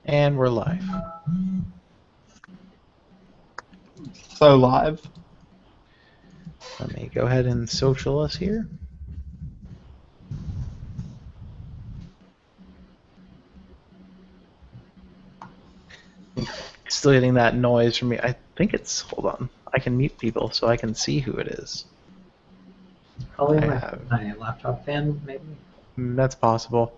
And we're live. So live. Let me go ahead and social us here. Still getting that noise from me. I think it's, hold on. I can mute people so I can see who it is. Probably my laptop fan, maybe? That's possible.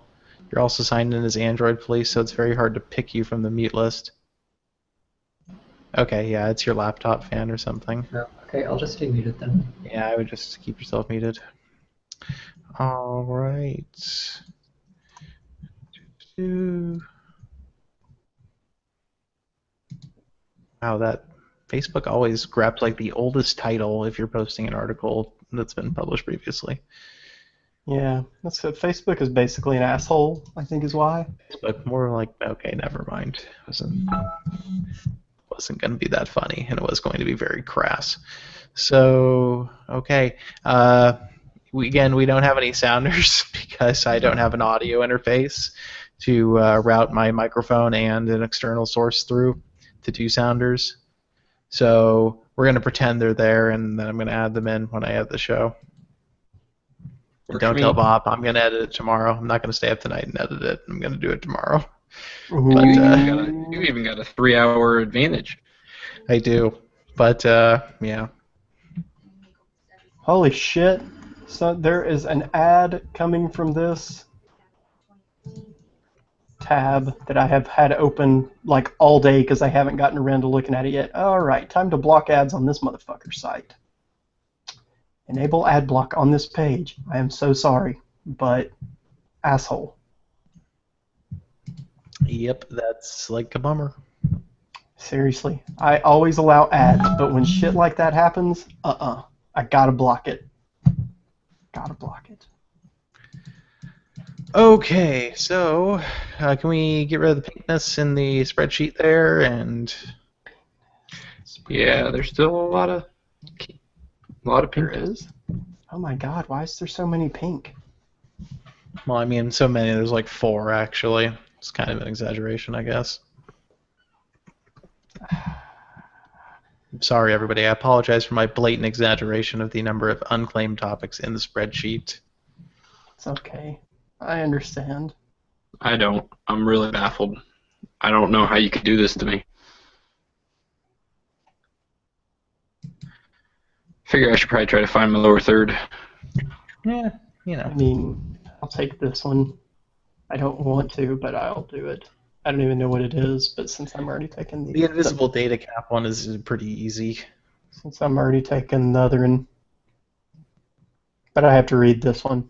You're also signed in as Android Police, so it's very hard to pick you from the mute list. Okay, yeah, it's your laptop fan or something. No. Okay, I'll just stay muted then. Yeah, I would just keep yourself muted. Alright. Wow, that Facebook always grabs like the oldest title if you're posting an article that's been published previously. Yeah, that's good. Facebook is basically an asshole, I think is why. But more like, okay, never mind. Wasn't going to be that funny, and it was going to be very crass. So, okay. We don't have any sounders because I don't have an audio interface to route my microphone and an external source through to do sounders. So we're going to pretend they're there, and then I'm going to add them in when I add the show. Don't tell Bob. I'm going to edit it tomorrow. I'm not going to stay up tonight and edit it. I'm going to do it tomorrow. But, you even got a 3-hour advantage. I do. But, yeah. Holy shit. So there is an ad coming from this tab that I have had open like all day because I haven't gotten around to looking at it yet. Alright, time to block ads on this motherfucker's site. Enable ad block on this page. I am so sorry, but asshole. Yep, that's like a bummer. Seriously. I always allow ads, but when shit like that happens, I gotta block it. Gotta block it. Okay, so can we get rid of the pinkness in the spreadsheet there? And yeah, there's still a lot of pink. There is? Oh my god, why is there so many pink? Well, I mean, so many. There's like 4 actually. It's kind of an exaggeration, I guess. I'm sorry, everybody. I apologize for my blatant exaggeration of the number of unclaimed topics in the spreadsheet. It's okay. I understand. I don't. I'm really baffled. I don't know how you could do this to me. Figure I should probably try to find my lower third. Yeah, you know. I mean, I'll take this one. I don't want to, but I'll do it. I don't even know what it is, but since I'm already taking the invisible data cap one is pretty easy. Since I'm already taking the other one, but I have to read this one.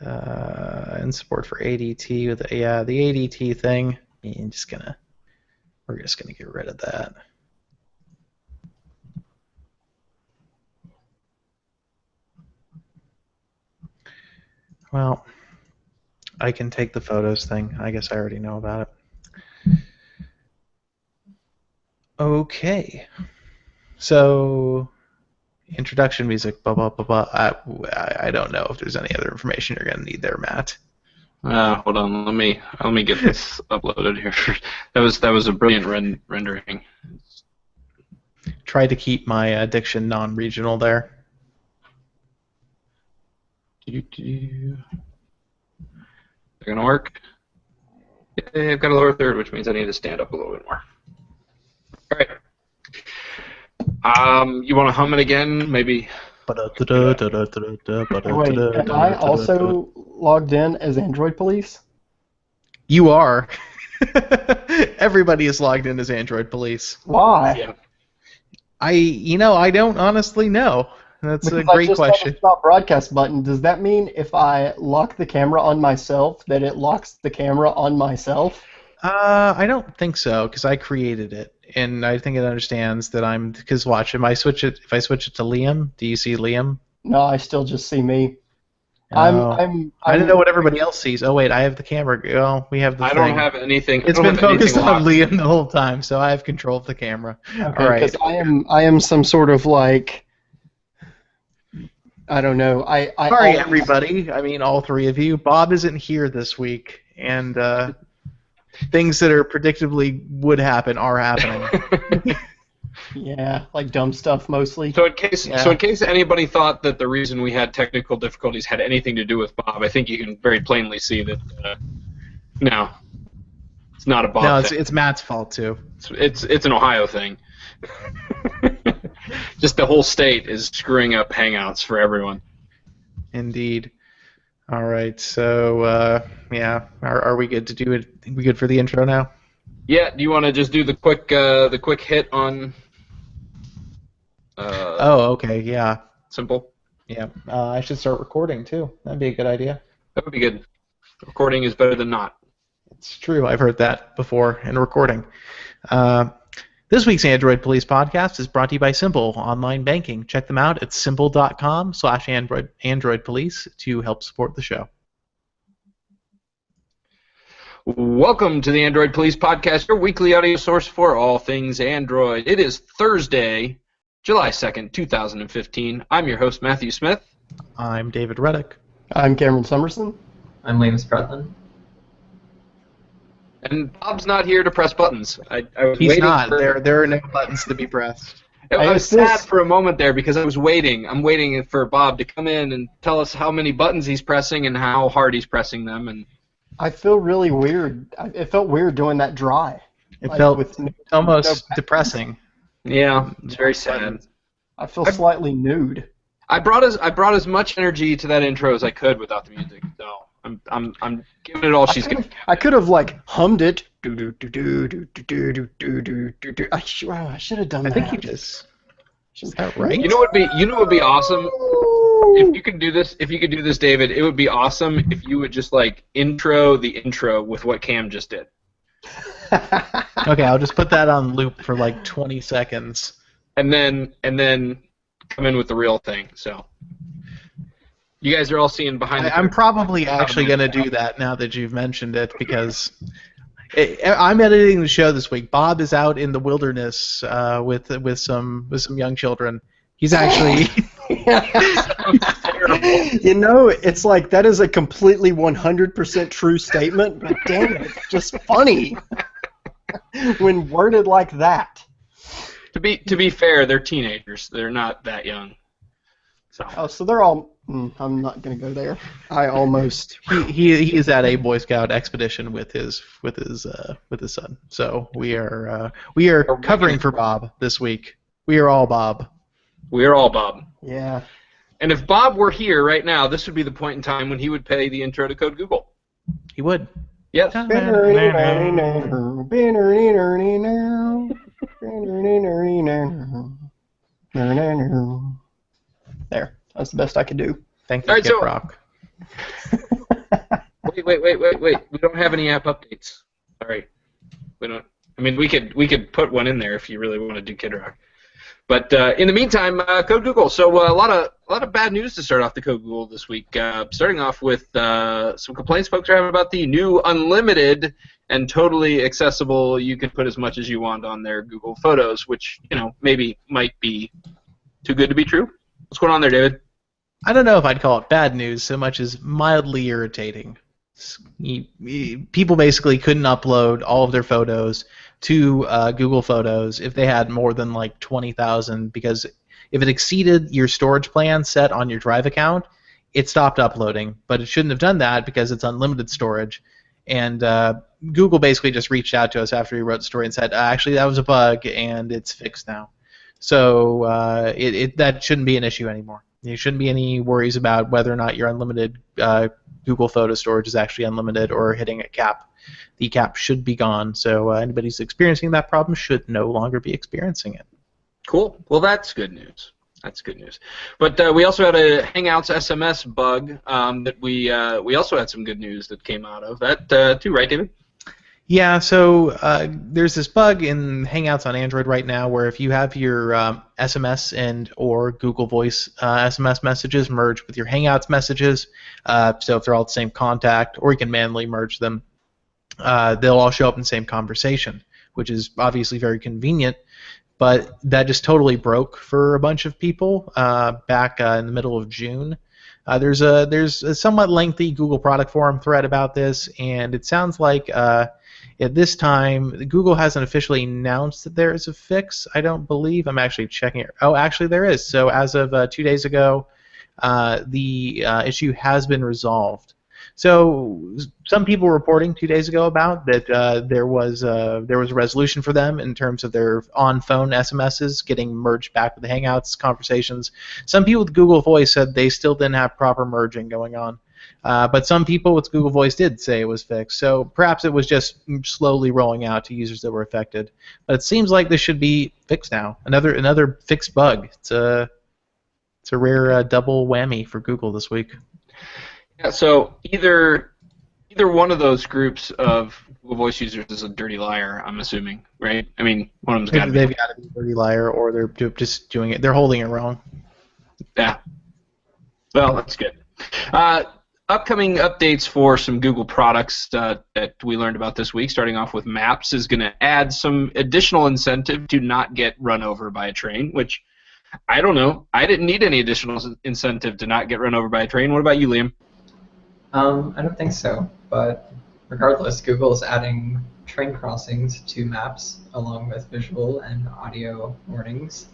And support for ADT with the ADT thing. We're just gonna get rid of that. Well, I can take the photos thing. I guess I already know about it. Okay. So, introduction music, blah, blah, blah, blah. I don't know if there's any other information you're going to need there, Matt. Hold on. Let me get this uploaded here. That was a brilliant rendering. Try to keep my addiction non-regional there. They're gonna work. Yeah, I've got a lower third, which means I need to stand up a little bit more. All right. You want to hum it again? Maybe. Wait, am I also logged in as Android Police? You are. Everybody is logged in as Android Police. Why? Yeah. I don't honestly know. That's a great question. The stop broadcast button. Does that mean if I lock the camera on myself, that it locks the camera on myself? I don't think so, because I created it, and I think it understands that I'm. Because watch, if I switch it to Liam, do you see Liam? No, I still just see me. I don't know what everybody else sees. Oh wait, I have the camera. Oh, we have the. I thing. don't have anything. It's been focused on Liam the whole time, so I have control of the camera. Okay, all right. Because I am some sort of like I don't know. I Sorry, always- everybody. I mean, all three of you. Bob isn't here this week, and things that are predictably would happen are happening. Yeah, like dumb stuff mostly. So in Yeah. case anybody thought that the reason we had technical difficulties had anything to do with Bob, I think you can very plainly see that no, it's not a Bob No, thing. it's Matt's fault too. It's an Ohio thing. Just the whole state is screwing up Hangouts for everyone. Indeed. All right. So yeah, are we good to do it? We good for the intro now? Yeah. Do you want to just do the quick hit on? Oh, okay. Yeah. Simple. Yeah. I should start recording too. That'd be a good idea. That would be good. Recording is better than not. It's true. I've heard that before in recording. This week's Android Police podcast is brought to you by Simple Online Banking. Check them out at simple.com/Android Police to help support the show. Welcome to the Android Police Podcast, your weekly audio source for all things Android. It is Thursday, July 2nd, 2015. I'm your host, Matthew Smith. I'm David Reddick. I'm Cameron Summerson. I'm William Spratland. And Bob's not here to press buttons. I was He's waiting not. for... There are no buttons to be pressed. I was still- sad for a moment there because I was waiting. I'm waiting for Bob to come in and tell us how many buttons he's pressing and how hard he's pressing them. And I feel really weird. It felt weird doing that dry. It Like, felt with almost no- depressing. yeah, it's very sad. I feel slightly nude. I brought as much energy to that intro as I could without the music. So I'm giving it all she's got. I could have like hummed it. I should have done I that. think you just. Is that right? You know what would be awesome if you could do this. If you could do this, David, it would be awesome if you would just like intro the intro with what Cam just did. Okay, I'll just put that on loop for like 20 seconds. And then come in with the real thing. So you guys are all seeing behind the I'm curtain. probably actually going to do that now that you've mentioned it because I'm editing the show this week. Bob is out in the wilderness with some young children. He's actually You know, it's like that is a completely 100% true statement, but damn it, it's just funny when worded like that. To be fair, they're teenagers. They're not that young. So Oh, so they're all. I'm not gonna go there. I almost. he is at a Boy Scout expedition with his son. So we are covering for Bob this week. We are all Bob. we are all Bob. Yeah. And if Bob were here right now, this would be the point in time when he would pay the intro to Code Google. He would. Yes. There. That's the best I could do. Thank you, All right, Kid so- Rock. Wait. We don't have any app updates. Sorry. We don't. I mean, we could put one in there if you really want to do Kid Rock. But in the meantime, Code Google. So a lot of bad news to start off the Code Google this week. Starting off with some complaints folks are having about the new unlimited and totally accessible. You can put as much as you want on their Google Photos, which maybe might be too good to be true. What's going on there, David? I don't know if I'd call it bad news so much as mildly irritating. People basically couldn't upload all of their photos to Google Photos if they had more than like 20,000 because if it exceeded your storage plan set on your Drive account, it stopped uploading. But it shouldn't have done that because it's unlimited storage. And Google basically just reached out to us after we wrote the story and said, actually, that was a bug and it's fixed now. So that shouldn't be an issue anymore. There shouldn't be any worries about whether or not your unlimited Google Photo storage is actually unlimited or hitting a cap. The cap should be gone, so anybody who's experiencing that problem should no longer be experiencing it. Cool. Well, that's good news. That's good news. But we also had a Hangouts SMS bug that we also had some good news that came out of that too, right, David? Yeah, so there's this bug in Hangouts on Android right now where if you have your SMS and or Google Voice SMS messages merge with your Hangouts messages, so if they're all the same contact, or you can manually merge them, they'll all show up in the same conversation, which is obviously very convenient. but that just totally broke for a bunch of people back in the middle of June. There's a somewhat lengthy Google product forum thread about this, and it sounds like at this time Google hasn't officially announced that there is a fix. I don't believe. I'm actually checking it. Oh, actually there is. So as of 2 days ago, the issue has been resolved. So some people were reporting 2 days ago about that there was a resolution for them in terms of their on-phone SMSs getting merged back with the Hangouts conversations. Some people with Google Voice said they still didn't have proper merging going on. But some people with Google Voice did say it was fixed. So perhaps it was just slowly rolling out to users that were affected. But it seems like this should be fixed now. Another fixed bug. It's a rare double whammy for Google this week. Yeah, so either one of those groups of Google Voice users is a dirty liar, I'm assuming, right? I mean, one of them's got to be. They've got to be a dirty liar, or they're just doing it. They're holding it wrong. Yeah. Well, that's good. Upcoming updates for some Google products that we learned about this week, starting off with Maps, is going to add some additional incentive to not get run over by a train, which I don't know. I didn't need any additional incentive to not get run over by a train. What about you, Liam? I don't think so, but regardless, Google is adding train crossings to Maps along with visual and audio warnings,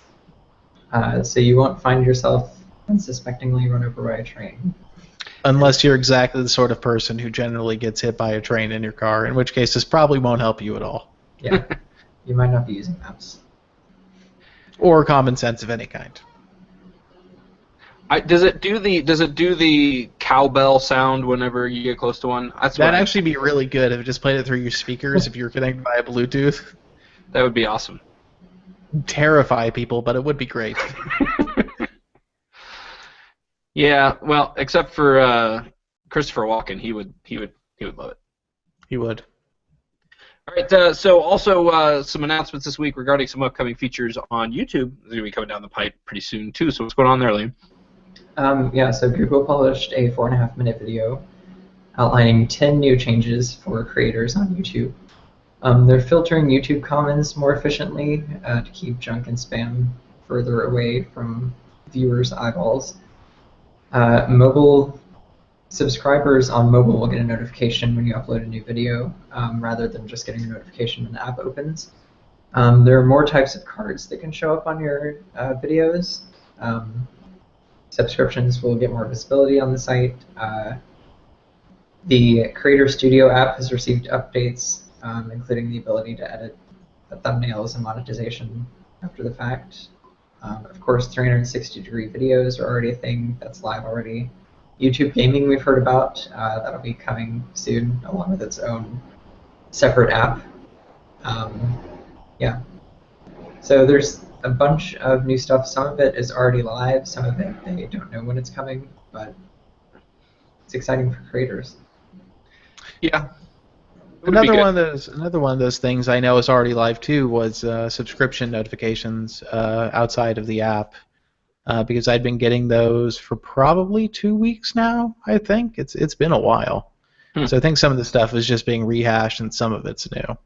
so you won't find yourself unsuspectingly run over by a train. Unless you're exactly the sort of person who generally gets hit by a train in your car, in which case this probably won't help you at all. Yeah, you might not be using Maps. Or common sense of any kind. Does it do the cowbell sound whenever you get close to one? That'd actually be really good if it just played it through your speakers if you were connected via Bluetooth. That would be awesome. Terrify people, but it would be great. Yeah, well, except for Christopher Walken, he would love it. He would. All right, so also some announcements this week regarding some upcoming features on YouTube. They're going to be coming down the pipe pretty soon, too. So what's going on there, Liam? Yeah, so Google published a 4.5-minute video outlining 10 new changes for creators on YouTube. They're filtering YouTube comments more efficiently to keep junk and spam further away from viewers' eyeballs. Mobile subscribers on mobile will get a notification when you upload a new video, rather than just getting a notification when the app opens. There are more types of cards that can show up on your videos. Subscriptions will get more visibility on the site. The Creator Studio app has received updates, including the ability to edit the thumbnails and monetization after the fact. Of course, 360-degree videos are already a thing that's live already. YouTube Gaming we've heard about, that'll be coming soon, along with its own separate app. Yeah. So there's a bunch of new stuff. Some of it is already live, some of it they don't know when it's coming, but it's exciting for creators. Yeah. Another one of those things I know is already live too was subscription notifications outside of the app, because I'd been getting those for probably 2 weeks now. I think it's been a while, so I think some of the stuff is just being rehashed and some of it's new.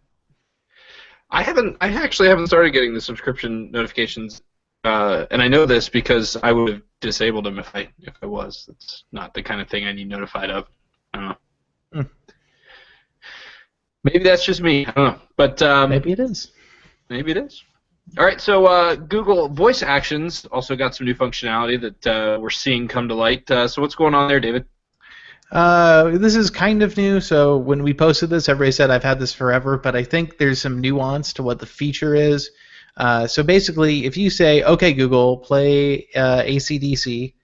I actually haven't started getting the subscription notifications, and I know this because I would have disabled them if I was. It's not the kind of thing I need notified of. I don't know. Maybe that's just me. I don't know. But maybe it is. Maybe it is. All right. So Google Voice Actions also got some new functionality that we're seeing come to light. So what's going on there, David? This is kind of new. So when we posted this, everybody said I've had this forever, but I think there's some nuance to what the feature is. So basically, if you say, "Okay, Google, play AC/DC,"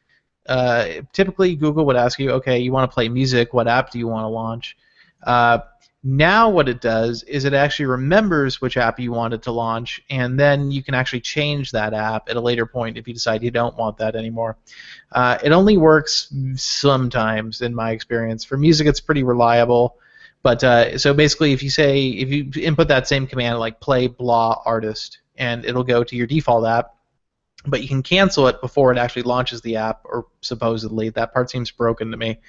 typically Google would ask you, "Okay, you want to play music? What app do you want to launch?" Now what it does is it actually remembers which app you wanted to launch, and then you can actually change that app at a later point if you decide you don't want that anymore. It only works sometimes, in my experience. For music, it's pretty reliable. But so basically, if you input that same command, like play blah artist, and it'll go to your default app, but you can cancel it before it actually launches the app, or supposedly. That part seems broken to me.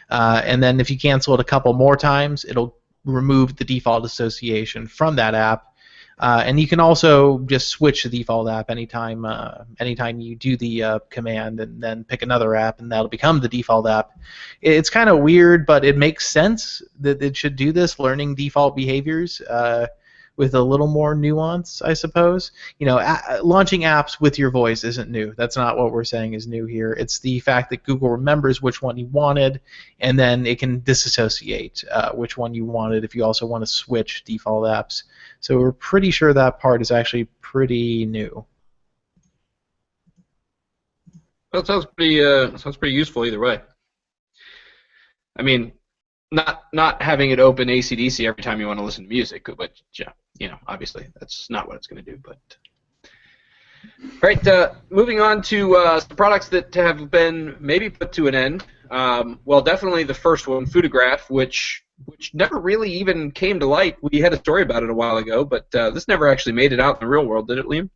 And then if you cancel it a couple more times, it'll remove the default association from that app. And you can also just switch the default app anytime you do the command and then pick another app, and that'll become the default app. It's kind of weird, but it makes sense that it should do this, learning default behaviors with a little more nuance, I suppose. Launching apps with your voice isn't new. That's not what we're saying is new here. It's the fact that Google remembers which one you wanted, and then it can disassociate which one you wanted if you also want to switch default apps. So we're pretty sure that part is actually pretty new. Well, it sounds pretty useful either way. I mean, not having it open AC/DC every time you want to listen to music, but obviously that's not what it's going to do. But all right, moving on to some products that have been maybe put to an end. Well, definitely the first one, Photograph, which never really even came to light. We had a story about it a while ago, but this never actually made it out in the real world, did it, Liam?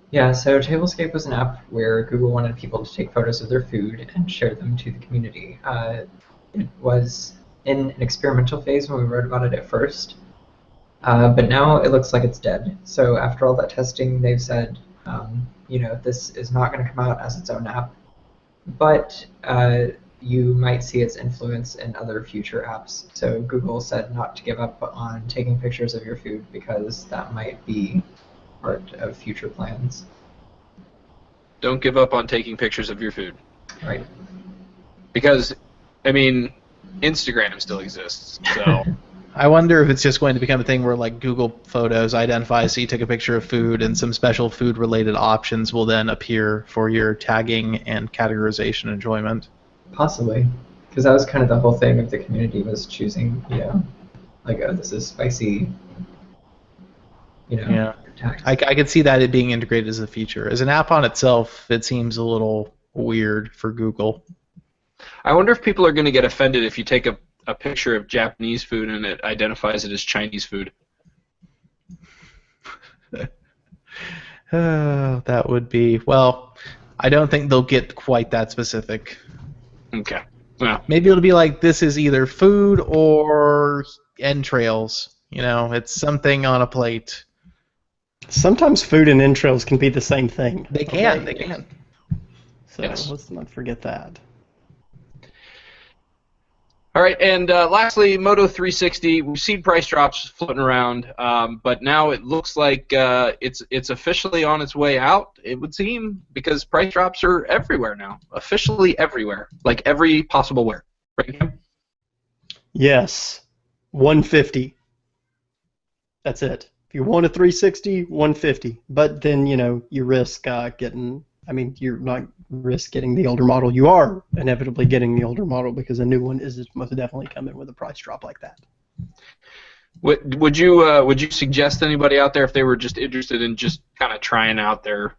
Yeah, so Tablescape was an app where Google wanted people to take photos of their food and share them to the community. It was in an experimental phase when we wrote about it at first, but now it looks like it's dead. So after all that testing, they've said, this is not going to come out as its own app, but you might see its influence in other future apps. So Google said not to give up on taking pictures of your food because that might be part of future plans. Don't give up on taking pictures of your food. Right. Because, I mean, Instagram still exists, so... I wonder if it's just going to become a thing where like Google Photos identifies so you took a picture of food, and some special food-related options will then appear for your tagging and categorization enjoyment. Possibly, because that was kind of the whole thing of the community was choosing, like, oh, this is spicy, Yeah. tags. I could see that it being integrated as a feature. As an app on itself, it seems a little weird for Google. I wonder if people are going to get offended if you take a picture of Japanese food and it identifies it as Chinese food. That would be, well, I don't think they'll get quite that specific. Okay. Well, Maybe it'll be like, this is either food or entrails. It's something on a plate. Sometimes food and entrails can be the same thing. They can. Okay? They can. So Yes. let's not forget that. all right, and lastly, Moto 360. We've seen price drops floating around, but now it looks like it's officially on its way out, it would seem, because price drops are everywhere now. Officially everywhere. Like every possible where. Right, Kim? Yes, 150. That's it. If you want a 360, 150. But then you risk getting. I mean, you're not risk getting the older model. You are inevitably getting the older model because a new one is most definitely coming with a price drop like that. Would you suggest anybody out there, if they were just interested in just kind of trying out their,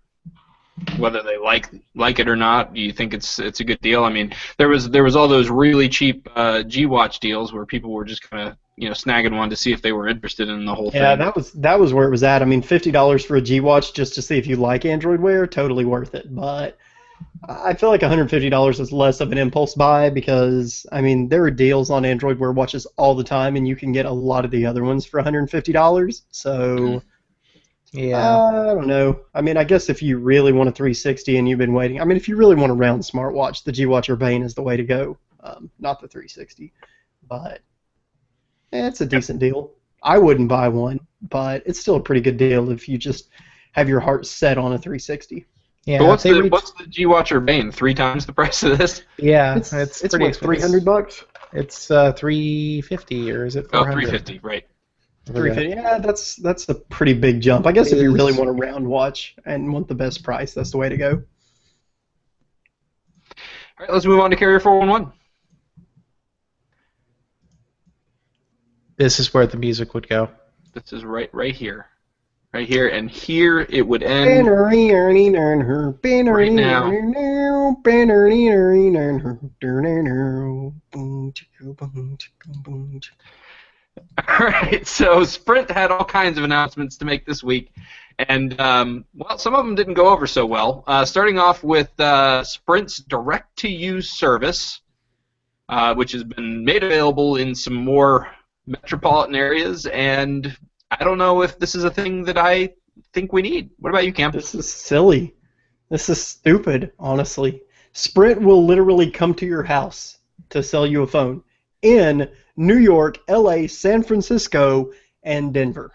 whether they like it or not, do you think it's a good deal? I mean, there was all those really cheap G-Watch deals where people were just kind of snagging one to see if they were interested in the whole thing. Yeah, that was where it was at. I mean, $50 for a G-Watch just to see if you like Android Wear, totally worth it. But I feel like $150 is less of an impulse buy because, I mean, there are deals on Android Wear watches all the time, and you can get a lot of the other ones for $150. So, Yeah. I don't know. I mean, I guess if you really want a 360 and you've been waiting, I mean, if you really want a round smartwatch, the G-Watch Urbane is the way to go, not the 360. But it's a decent deal. I wouldn't buy one, but it's still a pretty good deal if you just have your heart set on a 360. Yeah. But what's the G-Watch Urbane? 3 times the price of this? Yeah. It's pretty what, expensive. $300? It's $350, or is it $400? Oh, 350, right. $350. Yeah, that's a pretty big jump. I guess if you really want a round watch and want the best price, that's the way to go. All right, let's move on to Carrier 411. This is where the music would go. This is right here. Right here, and here it would end. Right now. Alright, so Sprint had all kinds of announcements to make this week, and, well, some of them didn't go over so well. Starting off with Sprint's direct-to-use service, which has been made available in some more metropolitan areas, and I don't know if this is a thing that I think we need. What about you, Cam? This is silly. This is stupid, honestly. Sprint will literally come to your house to sell you a phone in New York, LA, San Francisco, and Denver.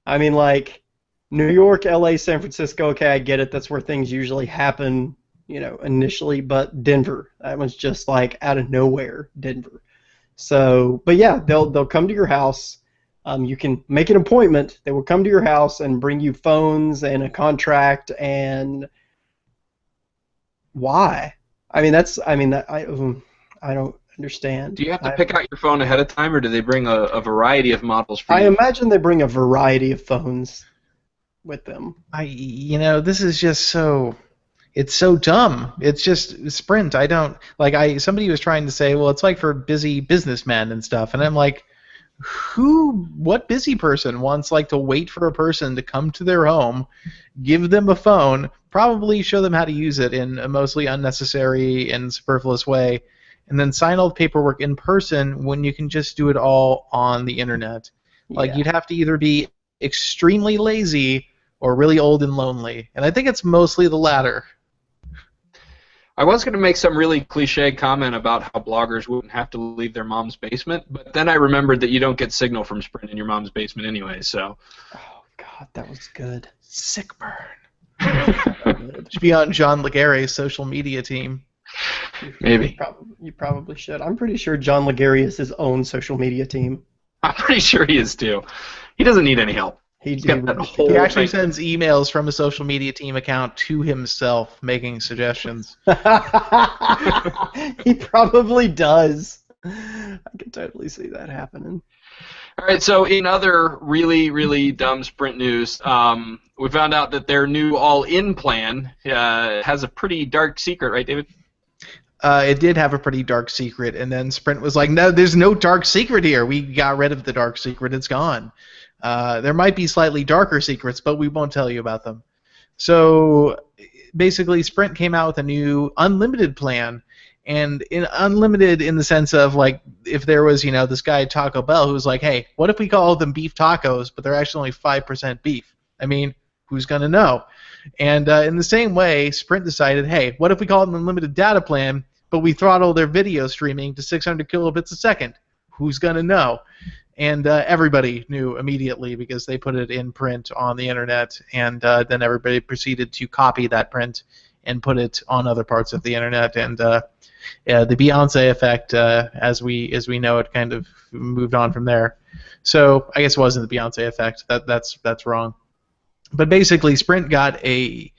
I mean, like, New York, LA, San Francisco, okay, I get it. That's where things usually happen, initially. But Denver, that was just like out of nowhere, Denver. So, but yeah, they'll come to your house. You can make an appointment. They will come to your house and bring you phones and a contract. And why? I mean, I don't understand. Do you have to pick out your phone ahead of time, or do they bring a variety of models for I you? imagine they bring a variety of phones with them. This is just so. It's so dumb. It's just Sprint. I don't like. Somebody was trying to say, well, it's like for busy businessmen and stuff, and I'm like, what busy person wants like to wait for a person to come to their home, give them a phone, probably show them how to use it in a mostly unnecessary and superfluous way, and then sign all the paperwork in person when you can just do it all on the internet? Like, Yeah. you'd have to either be extremely lazy or really old and lonely, and I think it's mostly the latter. I was going to make some really cliche comment about how bloggers wouldn't have to leave their mom's basement, but then I remembered that you don't get signal from Sprint in your mom's basement anyway, so. Oh God, that was good. Sick burn. Should be on John Legare's social media team. Maybe. You probably should. I'm pretty sure John Legare is his own social media team. I'm pretty sure he is too. He doesn't need any help. He's got that whole He actually thing. sends emails from a social media team account to himself making suggestions. He probably does. I can totally see that happening. All right, so in other really, really dumb Sprint news, we found out that their new all-in plan has a pretty dark secret, right, David? It did have a pretty dark secret, and then Sprint was like, no, there's no dark secret here. We got rid of the dark secret. It's gone. There might be slightly darker secrets, but we won't tell you about them. So basically, Sprint came out with a new unlimited plan, and unlimited in the sense of, like, if there was, this guy at Taco Bell who was like, hey, what if we call them beef tacos, but they're actually only 5% beef? I mean, who's going to know? And in the same way, Sprint decided, hey, what if we call it an unlimited data plan, but we throttle their video streaming to 600 kilobits a second? Who's going to know? And everybody knew immediately because they put it in print on the internet, and then everybody proceeded to copy that print and put it on other parts of the internet. And the Beyonce effect, as we know it, kind of moved on from there. So I guess it wasn't the Beyonce effect. That's wrong. But basically, Sprint got an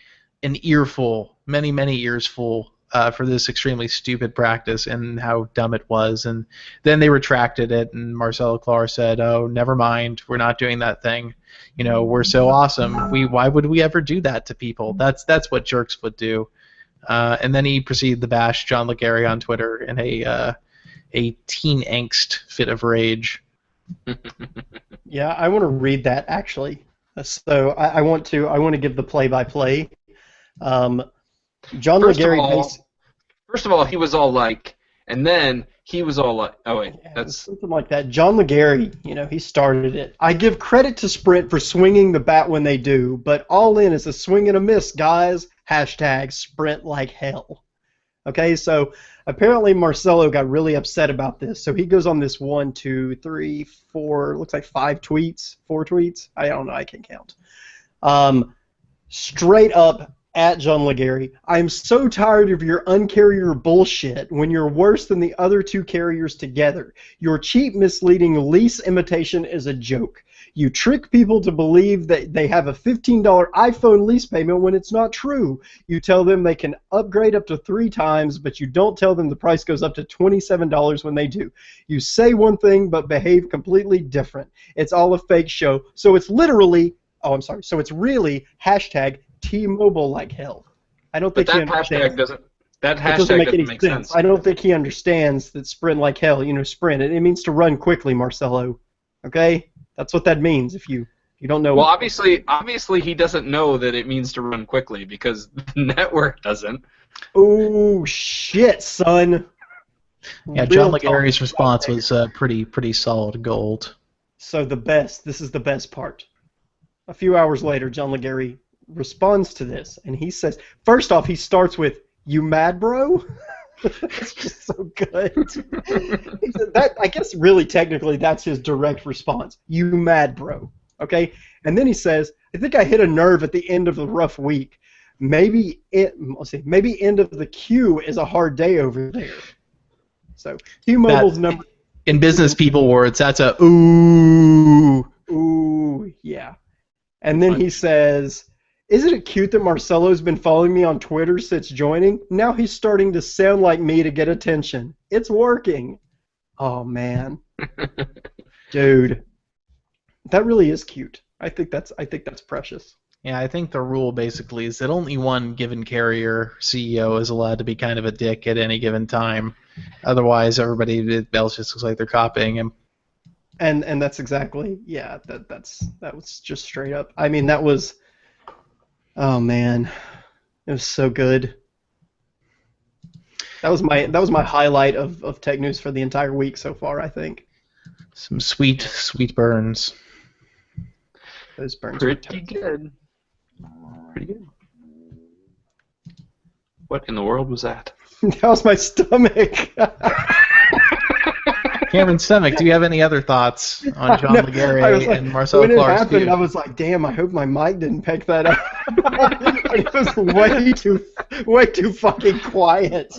earful, many ears full, for this extremely stupid practice and how dumb it was. And then they retracted it, and Marcelo Clar said, oh, never mind, we're not doing that thing. We're so awesome. Why would we ever do that to people? That's what jerks would do. And then he proceeded to bash John Legare on Twitter in a teen angst fit of rage. Yeah, I want to read that, actually. So I want to give the play-by-play. John Legare. First of all, he was all like, and then he was all like, oh wait, Yeah, that's something like that. John Legare, he started it. I give credit to Sprint for swinging the bat when they do, but all in is a swing and a miss, guys. Hashtag Sprint like hell. Okay, so apparently Marcelo got really upset about this, so he goes on this 1, 2, 3, 4, looks like 4 tweets. I don't know, I can't count. Straight up at John Legare, I'm so tired of your uncarrier bullshit when you're worse than the other two carriers together. Your cheap, misleading lease imitation is a joke. You trick people to believe that they have a $15 iPhone lease payment when it's not true. You tell them they can upgrade up to 3 times, but you don't tell them the price goes up to $27 when they do. You say one thing but behave completely different. It's all a fake show. So it's literally, so it's really hashtag T-Mobile like hell. I don't think that hashtag doesn't make any any sense. I don't think he understands that Sprint like hell. Sprint. It means to run quickly, Marcelo. Okay, that's what that means. If you don't know. Well, obviously he doesn't know that it means to run quickly because the network doesn't. Oh shit, son. Yeah, John Legare's response was pretty solid gold. So this is the best part. A few hours later, John Legary responds to this, and he says, first off, he starts with, "You mad, bro?" It's just so good. He said that, I guess really technically that's his direct response. "You mad, bro?" Okay? And then he says, "I think I hit a nerve at the end of the rough week. Maybe end of the queue is a hard day over there." So T-Mobile's That, number. in business people words, that's a ooh. Ooh, yeah. And then he says, "Isn't it cute that Marcelo's been following me on Twitter since joining? Now he's starting to sound like me to get attention. It's working." Oh, man. Dude. That really is cute. I think that's precious. Yeah, I think the rule basically is that only one given carrier CEO is allowed to be kind of a dick at any given time. Otherwise, everybody else just looks like they're copying him. And that's exactly, yeah, that was just straight up. I mean, that was, oh man, it was so good. That was my highlight of tech news for the entire week so far, I think. Some sweet, sweet burns. Those burns were Pretty good. Pretty good. What in the world was that? That was my stomach. Cameron Semick, do you have any other thoughts on John No, Legare I was like, and Marcelo when it Clark's happened, feud? I was like, damn, I hope my mic didn't pick that up. It was way too fucking quiet.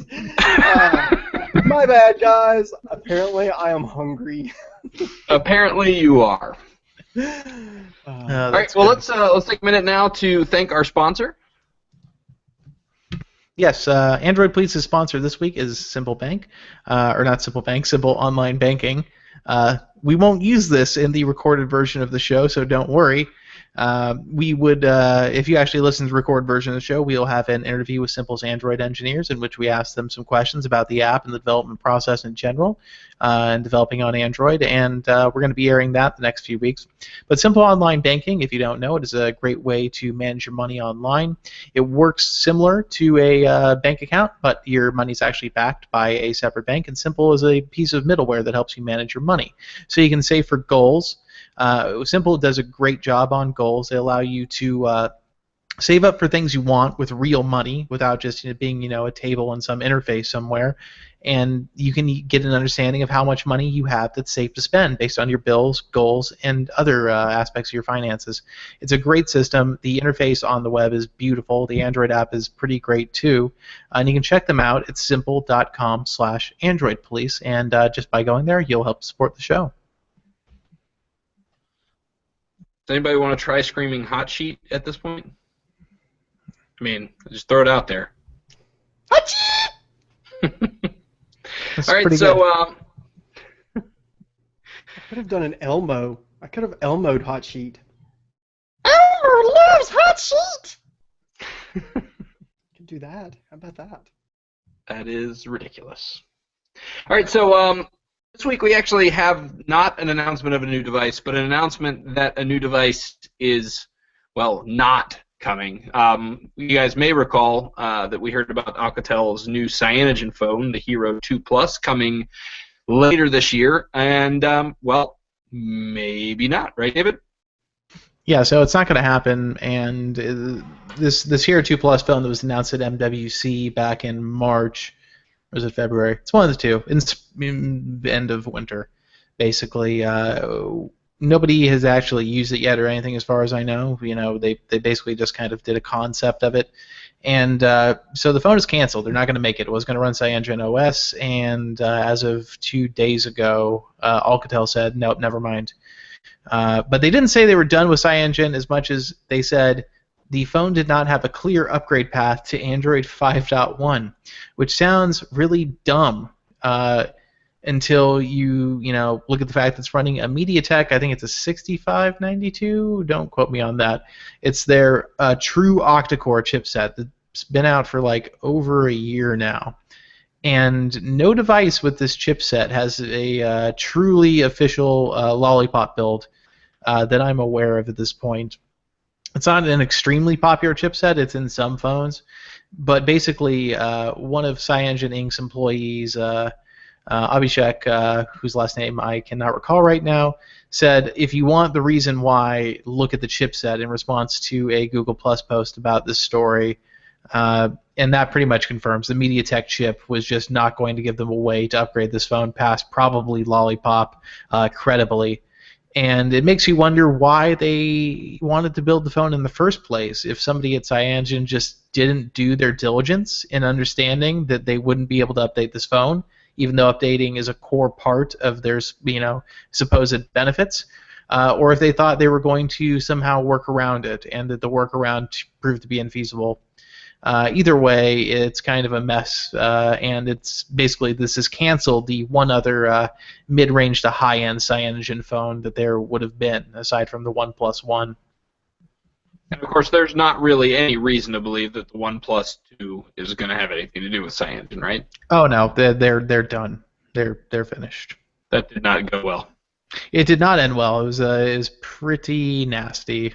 My bad, guys. Apparently, I am hungry. Apparently, you are. Oh, All right. Well, let's take a minute now to thank our sponsor. Yes, Android Police's sponsor this week is Simple Bank, or not Simple Bank, Simple Online Banking. We won't use this in the recorded version of the show, so don't worry. We would, if you actually listen to the recorded version of the show, we'll have an interview with Simple's Android engineers in which we ask them some questions about the app and the development process in general, and developing on Android, and we're going to be airing that the next few weeks. But Simple Online Banking, if you don't know, it is a great way to manage your money online. It works similar to a bank account, but your money is actually backed by a separate bank, and Simple is a piece of middleware that helps you manage your money. So you can save for goals. Simple does a great job on goals. They allow you to save up for things you want with real money without just being a table on some interface somewhere. And you can get an understanding of how much money you have that's safe to spend based on your bills, goals, and other aspects of your finances. It's a great system. The interface on the web is beautiful. The Android app is pretty great too. And you can check them out at simple.com/AndroidPolice. And just by going there, you'll help support the show. Does anybody want to try screaming hot sheet at this point? I mean, just throw it out there. Hot sheet! All right, so I could have done an Elmo. I could have Elmo'd Hot Sheet. Elmo loves Hot Sheet! Could do that. How about that? that is ridiculous. All right, so this week we actually have not an announcement of a new device, but an announcement that a new device is, well, not coming. You guys may recall that we heard about Alcatel's new cyanogen phone, the Hero 2 Plus, coming later this year, and, well, maybe not, right, David? Yeah, so it's not going to happen, and this Hero 2 Plus phone that was announced at MWC back in March, or was it February? It's one of the two. In the end of winter, basically. Nobody has actually used it yet or anything, as far as I know. They basically just kind of did a concept of it, and so the phone is canceled. They're not going to make it. It was going to run CyanogenOS, and as of 2 days ago, Alcatel said, nope, never mind. But they didn't say they were done with Cyanogen as much as they said the phone did not have a clear upgrade path to Android 5.1, which sounds really dumb until you look at the fact that it's running a MediaTek. I think it's a 6592. Don't quote me on that. It's their true octa-core chipset that's been out for like over a year now. And no device with this chipset has a truly official Lollipop build that I'm aware of at this point. It's not an extremely popular chipset. It's in some phones. But basically, one of CyanogenInc's employees Abhishek, whose last name I cannot recall right now, said, if you want the reason why, look at the chipset in response to a Google Plus post about this story. And that pretty much confirms the MediaTek chip was just not going to give them a way to upgrade this phone past probably Lollipop credibly. And it makes you wonder why they wanted to build the phone in the first place. If somebody at Cyanogen just didn't do their diligence in understanding that they wouldn't be able to update this phone, even though updating is a core part of their supposed benefits, or if they thought they were going to somehow work around it and that the workaround proved to be infeasible. Either way, it's kind of a mess, and it's basically this has canceled the one other mid-range to high-end Cyanogen phone that there would have been, aside from the OnePlus One. And of course, there's not really any reason to believe that the OnePlus 2 is going to have anything to do with Cyanogen, right? Oh no, they're done. They're finished. That did not go well. It did not end well. It was pretty nasty.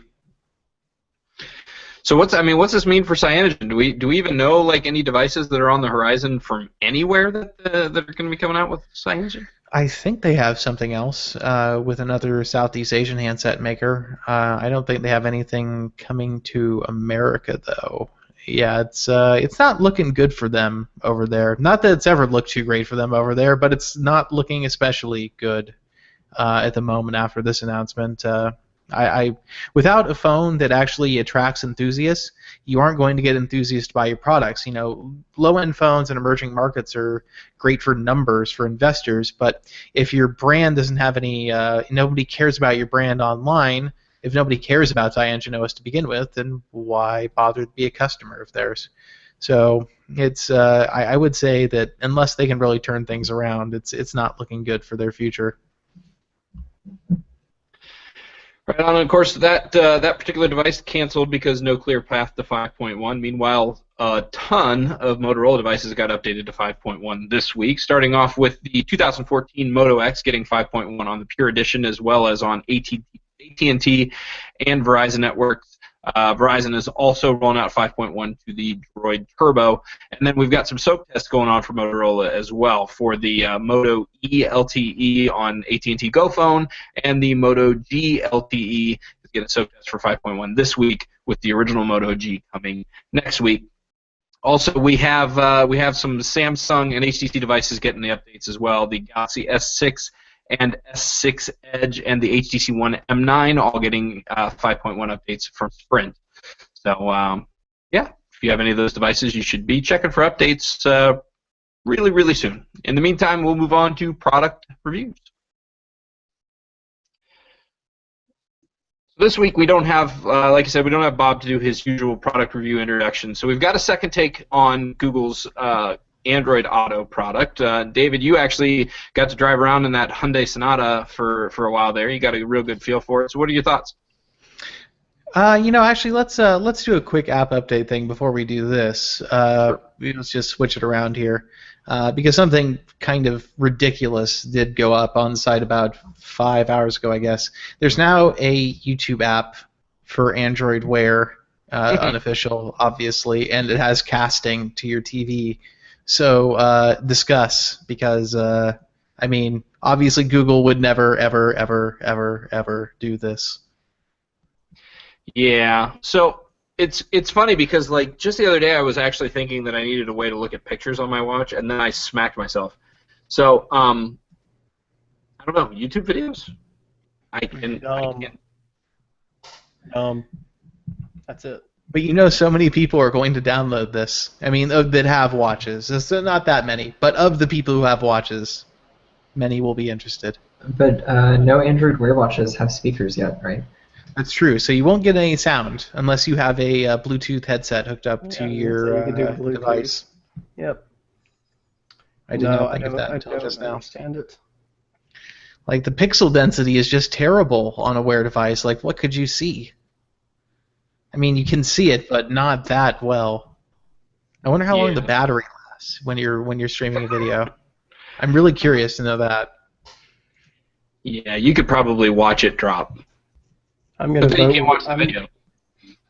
So what's this mean for Cyanogen? Do we even know like any devices that are on the horizon from anywhere that are going to be coming out with Cyanogen? I think they have something else with another Southeast Asian handset maker. I don't think they have anything coming to America though. Yeah, it's not looking good for them over there. Not that it's ever looked too great for them over there, but it's not looking especially good at the moment after this announcement. Without a phone that actually attracts enthusiasts, you aren't going to get enthusiasts to buy your products. Low-end phones in emerging markets are great for numbers for investors, but if your brand doesn't have any, nobody cares about your brand online. If nobody cares about Cyanogen OS to begin with, then why bother to be a customer of theirs? So it's I would say that unless they can really turn things around, it's not looking good for their future. Right on. Of course, that particular device canceled because no clear path to 5.1. Meanwhile, a ton of Motorola devices got updated to 5.1 this week, starting off with the 2014 Moto X getting 5.1 on the Pure Edition, as well as on AT&T and Verizon networks. Verizon is also rolling out 5.1 to the Droid Turbo. And then we've got some soak tests going on for Motorola as well for the Moto E LTE on AT&T Go phone, and the Moto G LTE is getting a soak test for 5.1 this week, with the original Moto G coming next week. Also, we have some Samsung and HTC devices getting the updates as well. The Galaxy S6 and S6 Edge and the HTC One M9 all getting 5.1 updates from Sprint. So, yeah, if you have any of those devices, you should be checking for updates really, really soon. In the meantime, we'll move on to product reviews. So this week we don't have, like I said, we don't have Bob to do his usual product review introduction. So we've got a second take on Google's Android Auto product. David, you actually got to drive around in that Hyundai Sonata for a while there. You got a real good feel for it. So what are your thoughts? Actually, let's do a quick app update thing before we do this. Sure. Let's just switch it around here because something kind of ridiculous did go up on the site about 5 hours ago, I guess. There's now a YouTube app for Android Wear, unofficial, obviously, and it has casting to your TV. So discuss, because obviously Google would never, ever, ever, ever, ever do this. Yeah. So it's funny because like just the other day I was actually thinking that I needed a way to look at pictures on my watch, and then I smacked myself. So I don't know, YouTube videos. I can't. That's it. But so many people are going to download this. That have watches. It's not that many, but of the people who have watches, many will be interested. But no Android Wear watches have speakers yet, right? That's true. So you won't get any sound unless you have a Bluetooth headset hooked up to your device. Yep. I did not think of that until just now. Understand it. Like, the pixel density is just terrible on a Wear device. Like, what could you see? You can see it, but not that well. I wonder how long the battery lasts when you're streaming a video. I'm really curious to know that. Yeah, you could probably watch it drop. I'm gonna But then you can't watch the video.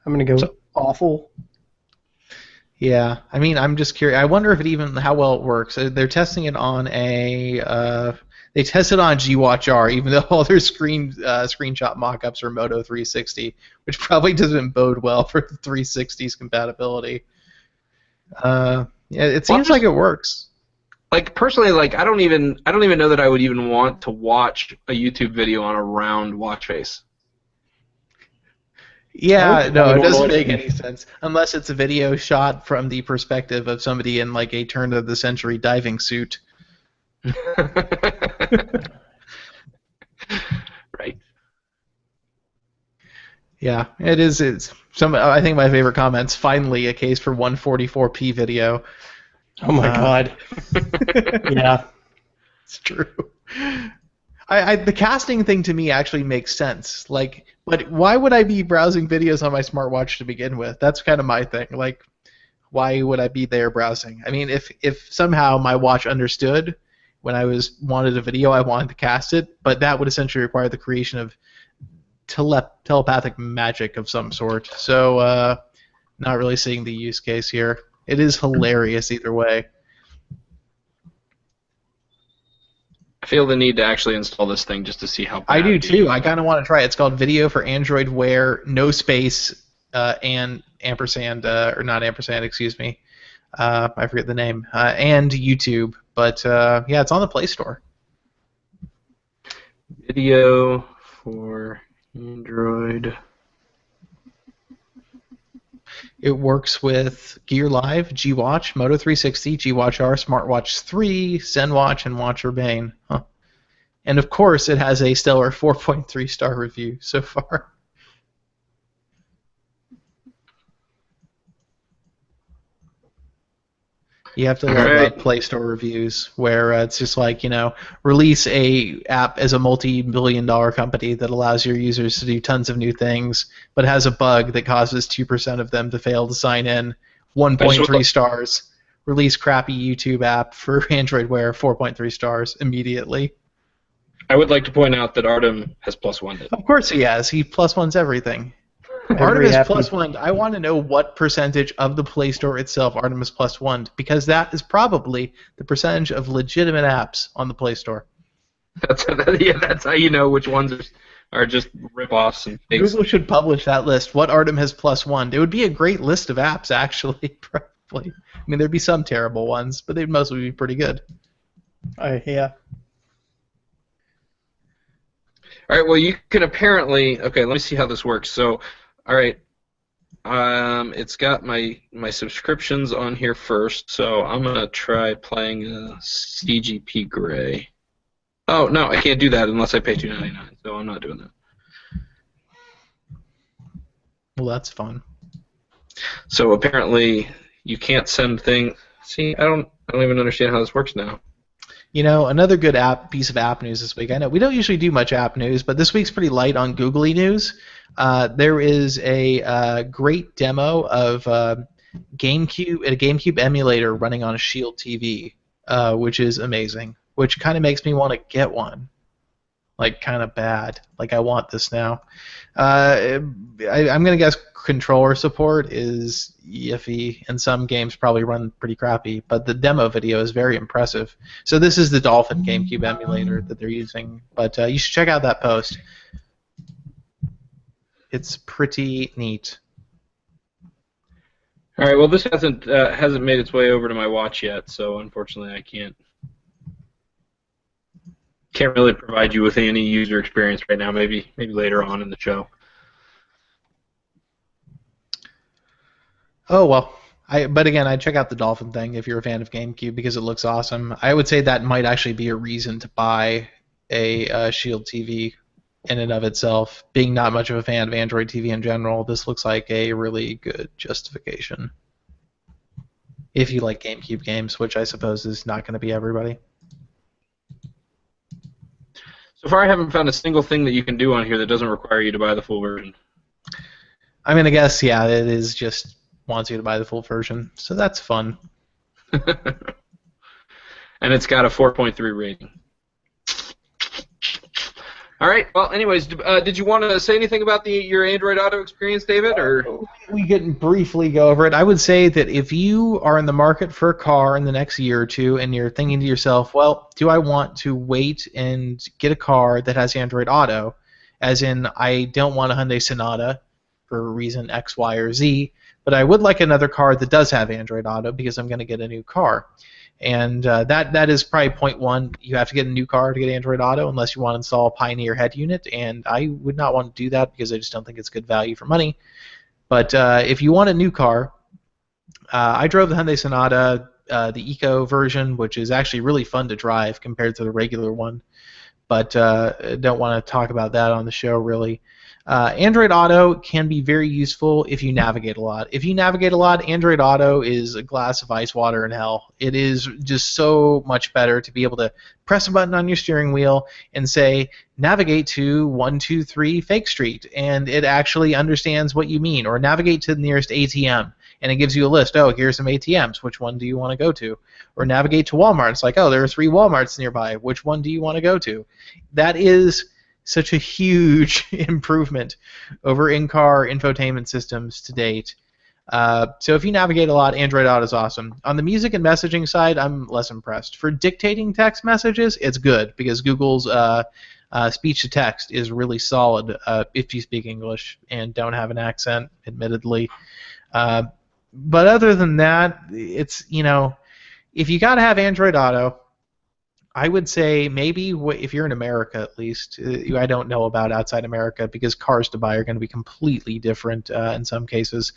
I'm gonna go awful. Yeah, I mean, I'm just curious. I wonder if it even how well it works. They're testing it on they tested on GWatch-R, even though all their screenshot mockups are Moto 360, which probably doesn't bode well for the 360's compatibility. Yeah, it Well, I'm seems like just it works. like personally, like I don't even know that I would even want to watch a YouTube video on a round watch face. I Yeah, would no, have a it doesn't normal make issue. any sense unless it's a video shot from the perspective of somebody in like a turn of the century diving suit. Right. Yeah, it is. It's some. I think my favorite comments. Finally, a case for 144p video. Oh my Uh, god. Yeah. It's true. The casting thing to me actually makes sense. Like, but why would I be browsing videos on my smartwatch to begin with? That's kind of my thing. Like, why would I be there browsing? I mean, if somehow my watch understood when I wanted a video, I wanted to cast it, but that would essentially require the creation of telepathic magic of some sort. So, not really seeing the use case here. It is hilarious either way. I feel the need to actually install this thing just to see how bad I do it too. is. I kind of want to try it. It's called Video for Android Wear, no space, and ampersand, or not ampersand, excuse me. I forget the name. And YouTube. But yeah, it's on the Play Store. Video for Android. It works with Gear Live, G-Watch, Moto 360, G-Watch-R, Smartwatch 3, ZenWatch, and Watch Urbane. Huh. And of course, it has a stellar 4.3 star review so far. You have to All love right. Play Store reviews where it's just like, release a app as a multi-billion-dollar company that allows your users to do tons of new things, but has a bug that causes 2% of them to fail to sign in. I just would 1.3 stars. Release crappy YouTube app for Android Wear, 4.3 stars immediately. I would like to point out that Artem has +1'd it. Of course he has. He plus ones everything. Every Artemis app plus one. I want to know what percentage of the Play Store itself Artemis plus one, because that is probably the percentage of legitimate apps on the Play Store. That's how you know which ones are just rip-offs and fakes. Google should publish that list. What Artemis plus one? It would be a great list of apps, actually. Probably. I mean, there'd be some terrible ones, but they'd mostly be pretty good. yeah. All right. Well, you can apparently. Okay. Let me see how this works. So, all right. It's got my subscriptions on here first, so I'm gonna try playing CGP Grey. Oh no, I can't do that unless I pay $2.99. So I'm not doing that. Well, that's fun. So apparently you can't send things. See, I don't even understand how this works now. Another good piece of app news this week. I know we don't usually do much app news, but this week's pretty light on googly news. There is a great demo of a GameCube emulator running on a Shield TV, which is amazing. Which kind of makes me want to get one, like kind of bad. Like I want this now. I'm gonna guess controller support is iffy, and some games probably run pretty crappy. But the demo video is very impressive. So this is the Dolphin GameCube emulator that they're using. But you should check out that post. It's pretty neat. All right. Well, this hasn't made its way over to my watch yet, so unfortunately I can't really provide you with any user experience right now. Maybe later on in the show. Oh well. But again, I'd check out the Dolphin thing if you're a fan of GameCube because it looks awesome. I would say that might actually be a reason to buy a Shield TV in and of itself. Being not much of a fan of Android TV in general, this looks like a really good justification. If you like GameCube games, which I suppose is not going to be everybody. So far, I haven't found a single thing that you can do on here that doesn't require you to buy the full version. I mean, I guess, yeah, it is just wants you to buy the full version, so that's fun. And it's got a 4.3 rating. All right. Well, anyways, did you want to say anything about your Android Auto experience, David? Or We can briefly go over it. I would say that if you are in the market for a car in the next year or two and you're thinking to yourself, well, do I want to wait and get a car that has Android Auto? As in, I don't want a Hyundai Sonata for reason X, Y, or Z, but I would like another car that does have Android Auto because I'm going to get a new car. And that is probably point one. You have to get a new car to get Android Auto unless you want to install a Pioneer head unit, and I would not want to do that because I just don't think it's good value for money. But if you want a new car, I drove the Hyundai Sonata, the Eco version, which is actually really fun to drive compared to the regular one. But don't want to talk about that on the show, really. Android Auto can be very useful if you navigate a lot. If you navigate a lot, Android Auto is a glass of ice water in hell. It is just so much better to be able to press a button on your steering wheel and say, navigate to 123 Fake Street, and it actually understands what you mean, or navigate to the nearest ATM, and it gives you a list. Oh, here's some ATMs. Which one do you want to go to? Or navigate to Walmart. It's like, oh, there are 3 Walmarts nearby. Which one do you want to go to? That is such a huge improvement over in-car infotainment systems to date. So if you navigate a lot, Android Auto is awesome. On the music and messaging side, I'm less impressed. For dictating text messages, it's good because Google's speech-to-text is really solid if you speak English and don't have an accent, admittedly. But other than that, it's, if you got to have Android Auto, I would say maybe if you're in America at least, I don't know about outside America because cars to buy are going to be completely different in some cases.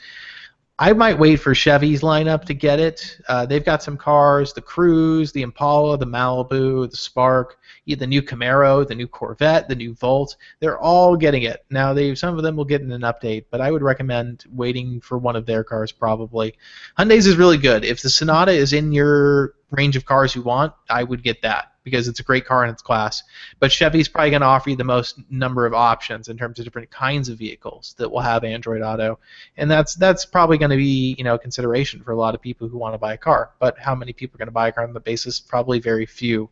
I might wait for Chevy's lineup to get it. They've got some cars, the Cruze, the Impala, the Malibu, the Spark, the new Camaro, the new Corvette, the new Volt. They're all getting it. Now, some of them will get in an update, but I would recommend waiting for one of their cars probably. Hyundai's is really good. If the Sonata is in your range of cars you want, I would get that because it's a great car in its class. But Chevy's probably going to offer you the most number of options in terms of different kinds of vehicles that will have Android Auto, and that's probably going to be a consideration for a lot of people who want to buy a car. But how many people are going to buy a car on the basis? Probably very few.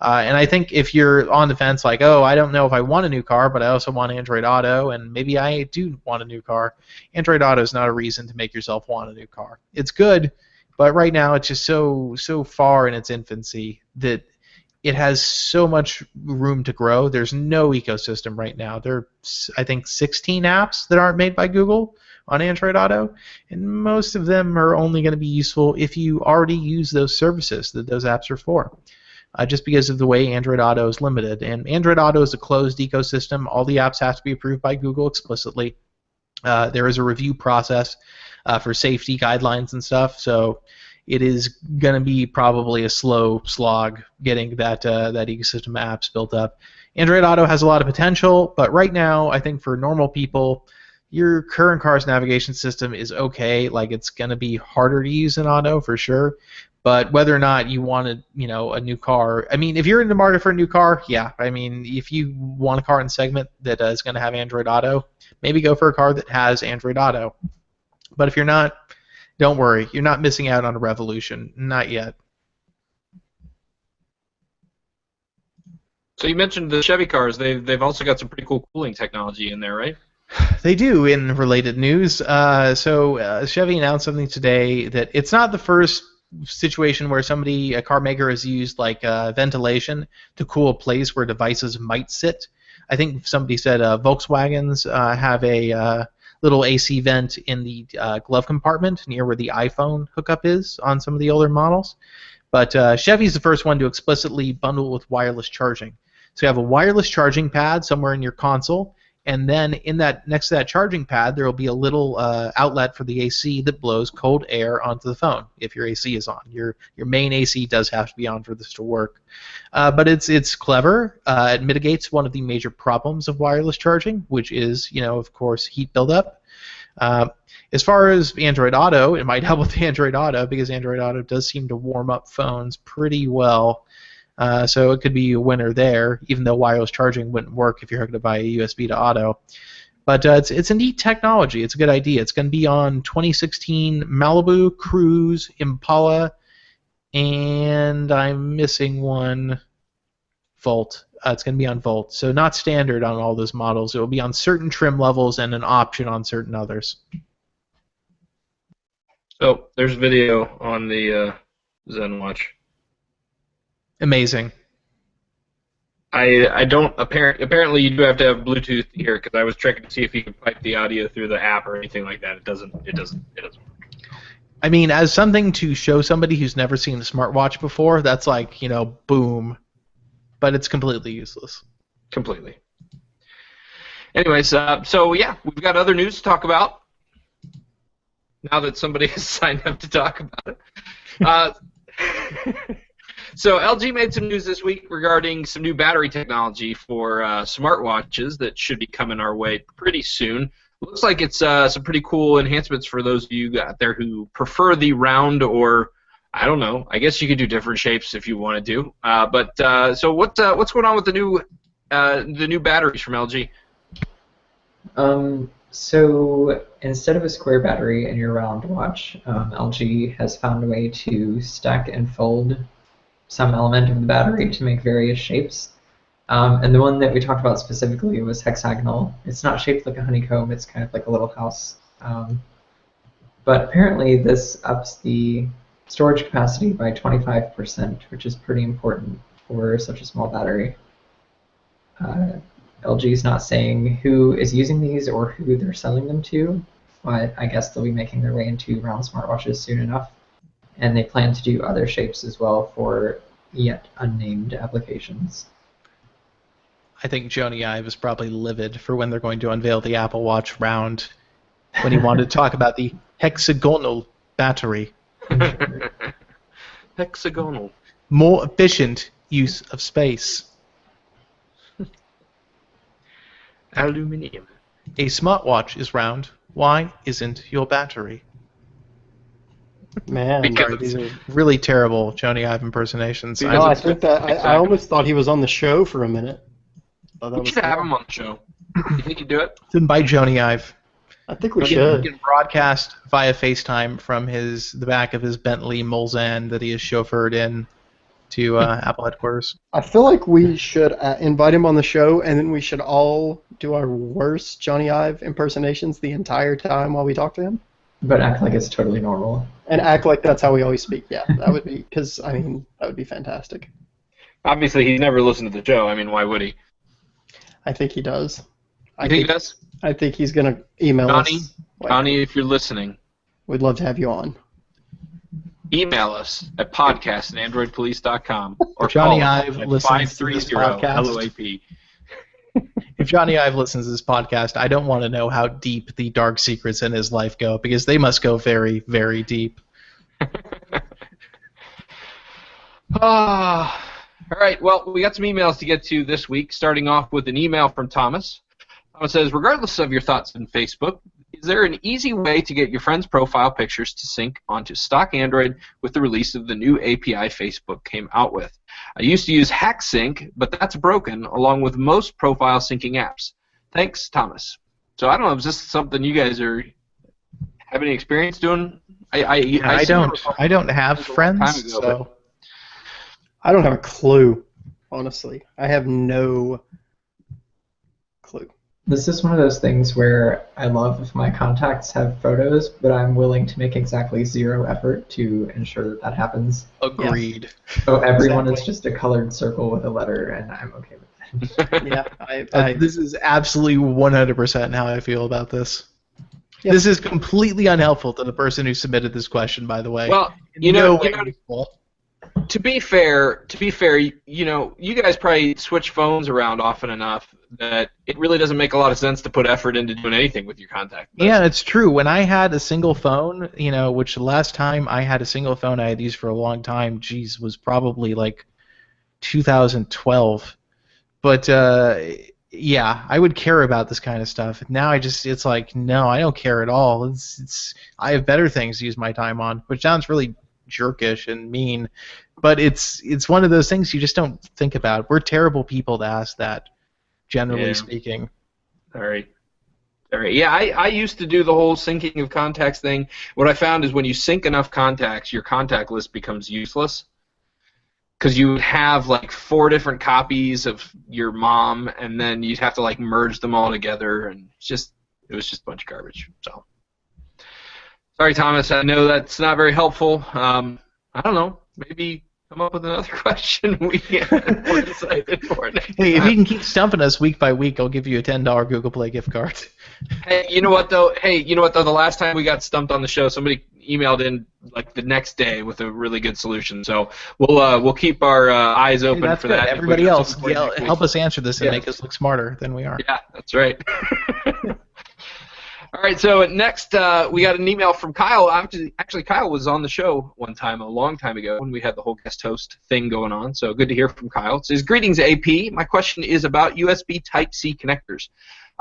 And I think if you're on the fence, like, oh, I don't know if I want a new car, but I also want Android Auto, and maybe I do want a new car, Android Auto is not a reason to make yourself want a new car. It's good, but right now it's just so far in its infancy that it has so much room to grow. There's no ecosystem right now. There are, I think, 16 apps that aren't made by Google on Android Auto, and most of them are only going to be useful if you already use those services that those apps are for, just because of the way Android Auto is limited. And Android Auto is a closed ecosystem. All the apps have to be approved by Google explicitly. There is a review process for safety guidelines and stuff, so it is going to be probably a slow slog getting that ecosystem apps built up. Android Auto has a lot of potential, but right now, I think for normal people, your current car's navigation system is okay. Like, it's going to be harder to use in Auto for sure, but whether or not you wanted, a new car, I mean, if you're in the market for a new car, yeah. I mean, if you want a car in segment that is going to have Android Auto, maybe go for a car that has Android Auto. But if you're not, don't worry, you're not missing out on a revolution. Not yet. so you mentioned the Chevy cars. They've also got some pretty cool cooling technology in there, right? They do. In related news, Chevy announced something today that it's not the first situation where a car maker has used ventilation to cool a place where devices might sit. I think somebody said Volkswagens have a little AC vent in the glove compartment near where the iPhone hookup is on some of the older models. But Chevy's the first one to explicitly bundle with wireless charging. So you have a wireless charging pad somewhere in your console, and then next to that charging pad there will be a little outlet for the AC that blows cold air onto the phone if your AC is on. Your main AC does have to be on for this to work. But it's clever. It mitigates one of the major problems of wireless charging, which is, of course, heat buildup. As far as Android Auto, it might help with Android Auto because Android Auto does seem to warm up phones pretty well. So it could be a winner there, even though wireless charging wouldn't work if you're hooked up by a USB to Auto. But it's a neat technology. It's a good idea. It's going to be on 2016 Malibu, Cruze, Impala, and I'm missing one. volt. It's going to be on volt, so not standard on all those models. It will be on certain trim levels and an option on certain others. So there's video on the Zen Watch. Amazing. I don't apparently you do have to have Bluetooth here because I was checking to see if you could pipe the audio through the app or anything like that. It doesn't work. I mean, as something to show somebody who's never seen a smartwatch before, that's like, boom. But it's completely useless. Completely. Anyways, so yeah, we've got other news to talk about. Now that somebody has signed up to talk about it. So LG made some news this week regarding some new battery technology for smartwatches that should be coming our way pretty soon. Looks like it's some pretty cool enhancements for those of you out there who prefer the round, or I don't know. I guess you could do different shapes if you want to do. So what's going on with the new batteries from LG? So instead of a square battery in your round watch, LG has found a way to stack and fold some element of the battery to make various shapes. And the one that we talked about specifically was hexagonal. It's not shaped like a honeycomb, it's kind of like a little house. But apparently this ups the storage capacity by 25%, which is pretty important for such a small battery. LG is not saying who is using these or who they're selling them to, but I guess they'll be making their way into round smartwatches soon enough. And they plan to do other shapes as well for yet unnamed applications. I think Joni Ive is probably livid for when they're going to unveil the Apple Watch round when he wanted to talk about the hexagonal battery. Hexagonal. More efficient use of space. Aluminium. A smartwatch is round. Why isn't your battery? Man, Because These are really terrible Joni Ive impersonations. no, I it's- think that I almost thought he was on the show for a minute. Thought that We was should have cool. him on the show. You think he'd do it? Invite Joni Ive. I think we He should. can broadcast via FaceTime from the back of his Bentley Mulsanne that he has chauffeured in to Apple headquarters. I feel like we should invite him on the show, and then we should all do our worst Johnny Ive impersonations the entire time while we talk to him, But act like it's totally normal. and act like that's how we always speak. Yeah, that would be that would be fantastic. Obviously, he's never listened to the show. I mean, why would he? I think he does. You think he does? I think he's gonna email Johnny, us. Johnny, if you're listening, We'd love to have you on. email us at podcast@androidpolice.com or Johnny call Ive us at listens to this 530-LOAP. If Johnny Ive listens to this podcast, I don't want to know how deep the dark secrets in his life go, because they must go very, very deep. All right, well, we got some emails to get to this week, starting off with an email from Thomas. Thomas says, regardless of your thoughts on Facebook, is there an easy way to get your friends' profile pictures to sync onto stock Android with the release of the new API Facebook came out with? I used to use HackSync, but that's broken, along with most profile syncing apps. Thanks, Thomas. So I don't know, is this something you guys have any experience doing? I don't have friends, time ago, so I don't have a clue, honestly. I have no clue. This is one of those things where I love if my contacts have photos, but I'm willing to make exactly zero effort to ensure that that happens. agreed. So everyone Exactly. is just a colored circle with a letter, and I'm okay with that. Yeah, This is absolutely 100% how I feel about this. Yep. This is completely unhelpful to the person who submitted this question, by the way. Well, No way useful. to be fair, you guys probably switch phones around often enough that it really doesn't make a lot of sense to put effort into doing anything with your contact list. Yeah, it's true. When I had a single phone, which the last time I had a single phone I had used for a long time, was probably like 2012. But yeah, I would care about this kind of stuff. Now it's like, no, I don't care at all. I have better things to use my time on, which sounds really jerkish and mean, but it's one of those things you just don't think about. We're terrible people to ask that, generally speaking. All right. Yeah, I used to do the whole syncing of contacts thing. What I found is when you sync enough contacts, your contact list becomes useless. because you would have like 4 different copies of your mom, and then you'd have to like merge them all together, and it was just a bunch of garbage. So sorry, Thomas. I know that's not very helpful. I don't know. Maybe come up with another question we we're excited for next Hey, if time. you can keep stumping us week by week, I'll give you a $10 Google Play gift card. Hey, you know what though? The last time we got stumped on the show, somebody emailed in like the next day with a really good solution. So we'll keep our eyes Hey, open that's for good. that. If we Everybody got else, something for you next week. help us answer this and Yeah. make us look smarter than we are. Yeah, that's right. All right, so next we got an email from Kyle. Actually, Kyle was on the show one time, a long time ago, when we had the whole guest host thing going on. So good to hear from Kyle. It says, "Greetings, AP. My question is about USB Type-C connectors.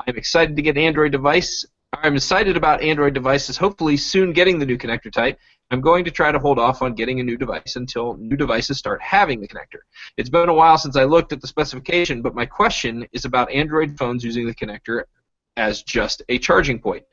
I'm excited to get an Android device. I'm excited about Android devices hopefully soon getting the new connector type. I'm going to try to hold off on getting a new device until new devices start having the connector. It's been a while since I looked at the specification, but my question is about Android phones using the connector as just a charging port,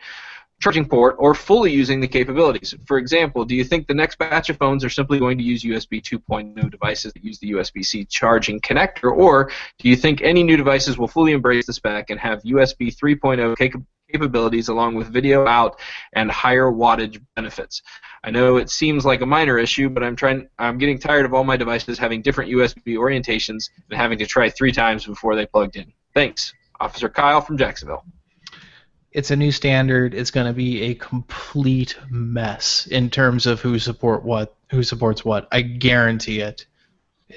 or fully using the capabilities. For example, do you think the next batch of phones are simply going to use USB 2.0 devices that use the USB-C charging connector, or do you think any new devices will fully embrace the spec and have USB 3.0 capabilities along with video out and higher wattage benefits? I know it seems like a minor issue, but I'm getting tired of all my devices having different USB orientations and having to try 3 times before they plugged in. Thanks. Officer Kyle from Jacksonville." It's a new standard. It's going to be a complete mess in terms of who supports what. I guarantee it.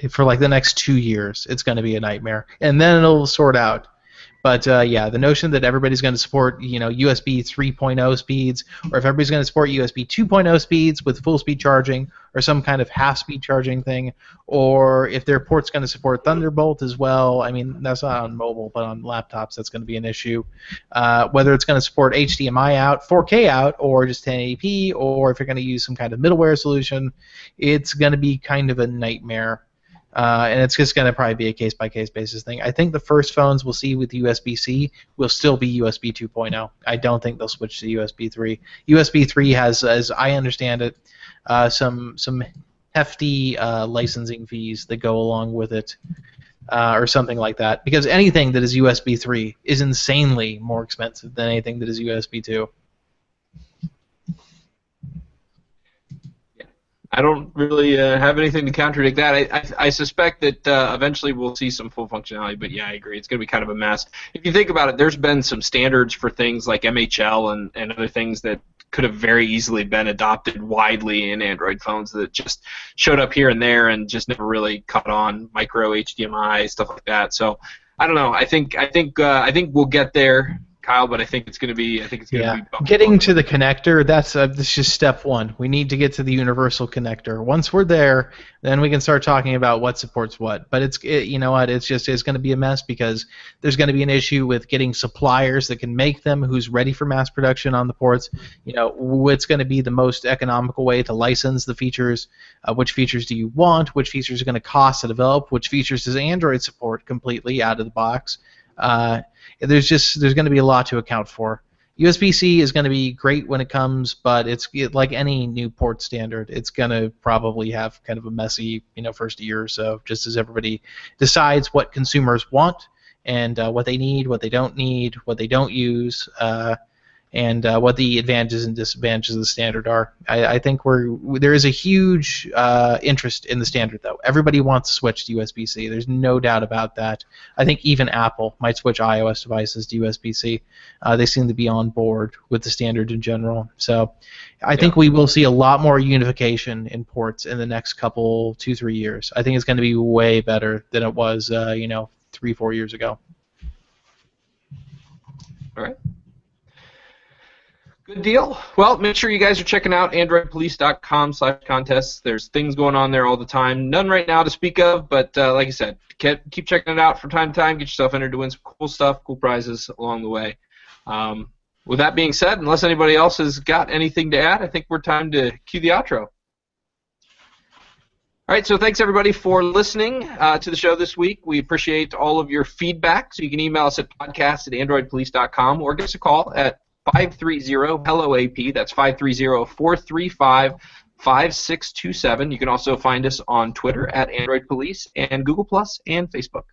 For like the next 2 years, it's going to be a nightmare, and then it'll sort out. But yeah, the notion that everybody's going to support, USB 3.0 speeds, or if everybody's going to support USB 2.0 speeds with full speed charging, or some kind of half speed charging thing, or if their port's going to support Thunderbolt as well. I mean, that's not on mobile, but on laptops, that's going to be an issue. Whether it's going to support HDMI out, 4K out, or just 1080p, or if you're going to use some kind of middleware solution, it's going to be kind of a nightmare. And it's just going to probably be a case-by-case basis thing. I think the first phones we'll see with USB-C will still be USB 2.0. I don't think they'll switch to USB 3. USB 3 has, as I understand it, some hefty licensing fees that go along with it, or something like that. Because anything that is USB 3 is insanely more expensive than anything that is USB 2. I don't really have anything to contradict that. I suspect that eventually we'll see some full functionality, but yeah, I agree. It's going to be kind of a mess. If you think about it, there's been some standards for things like MHL and other things that could have very easily been adopted widely in Android phones that just showed up here and there and just never really caught on. Micro HDMI, stuff like that. So I don't know. I think we'll get there, Kyle, but I think it's going to be. Getting to the connector, that's just step one. We need to get to the universal connector. Once we're there, then we can start talking about what supports what. But you know what? It's going to be a mess because there's going to be an issue with getting suppliers that can make them, who's ready for mass production on the ports. What's going to be the most economical way to license the features? Which features do you want? Which features are going to cost to develop? Which features does Android support completely out of the box? There's going to be a lot to account for. USB-C is going to be great when it comes, but it's like any new port standard. It's going to probably have kind of a messy, first year or so, just as everybody decides what consumers want and what they need, what they don't need, what they don't use, and what the advantages and disadvantages of the standard are. I think there is a huge interest in the standard, though. Everybody wants to switch to USB-C. There's no doubt about that. I think even Apple might switch iOS devices to USB-C. They seem to be on board with the standard in general. So I think we will see a lot more unification in ports in the next couple, 2-3 years. I think it's going to be way better than it was, 3-4 years ago. All right. Good deal. Well, make sure you guys are checking out androidpolice.com/contests. There's things going on there all the time. None right now to speak of, but like I said, keep checking it out from time to time. Get yourself entered to win some cool stuff, cool prizes along the way. With that being said, unless anybody else has got anything to add, I think we're time to cue the outro. All right, so thanks everybody for listening to the show this week. We appreciate all of your feedback. So you can email us at podcast@androidpolice.com or give us a call at 530-HELLO-AP. That's 530-435-4959. 5627. You can also find us on Twitter at Android Police and Google Plus and Facebook.